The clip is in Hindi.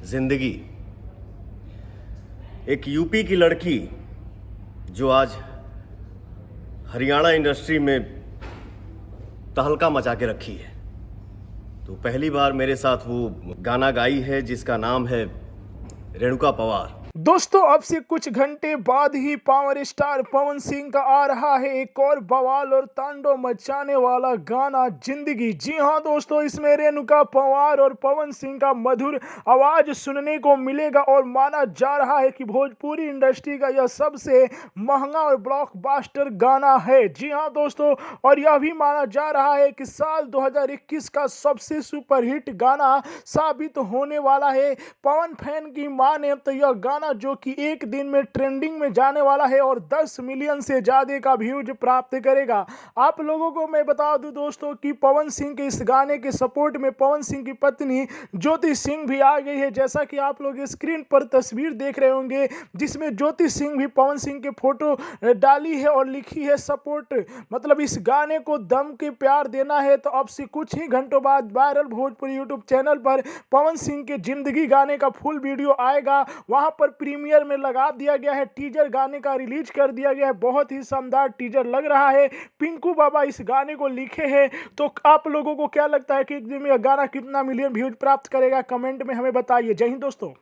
जिंदगी। एक यूपी की लड़की जो आज हरियाणा इंडस्ट्री में तहलका मचा के रखी है, तो पहली बार मेरे साथ वो गाना गाई है जिसका नाम है रेणुका पवार। दोस्तों अब से कुछ घंटे बाद ही पावर स्टार पवन सिंह का आ रहा है एक और बवाल और तांडव मचाने वाला गाना जिंदगी। जी हां दोस्तों, इसमें रेणुका पवार और पवन सिंह का मधुर आवाज सुनने को मिलेगा और माना जा रहा है कि भोजपुरी इंडस्ट्री का यह सबसे महंगा और ब्लॉकबस्टर गाना है। जी हां दोस्तों, और यह भी माना जा रहा है कि साल 2021 का सबसे सुपरहिट गाना साबित होने वाला है। पवन फैन की माने तो यह गाना जो कि एक दिन में ट्रेंडिंग में जाने वाला है और 10 मिलियन से ज्यादा का व्यूज प्राप्त करेगा। आप लोगों को मैं बता दूं दोस्तों कि पवन सिंह के इस गाने के सपोर्ट में पवन सिंह की पत्नी ज्योति सिंह भी आ गई है। जैसा कि आप लोग स्क्रीन पर तस्वीर देख रहे होंगे, जिसमें ज्योति सिंह भी पवन सिंह के फोटो डाली है और लिखी है सपोर्ट, मतलब इस गाने को दम के प्यार देना है। तो अब से कुछ ही घंटों बाद वायरल भोजपुरी यूट्यूब चैनल पर पवन सिंह के जिंदगी गाने का फुल वीडियो आएगा। वहां पर प्रीमियर में लगा दिया गया है, टीजर गाने का रिलीज कर दिया गया है। बहुत ही शानदार टीजर लग रहा है। पिंकू बाबा इस गाने को लिखे हैं। तो आप लोगों को क्या लगता है कि एक दिन में यह गाना कितना मिलियन व्यूज प्राप्त करेगा? कमेंट में हमें बताइए। जय हिंद दोस्तों।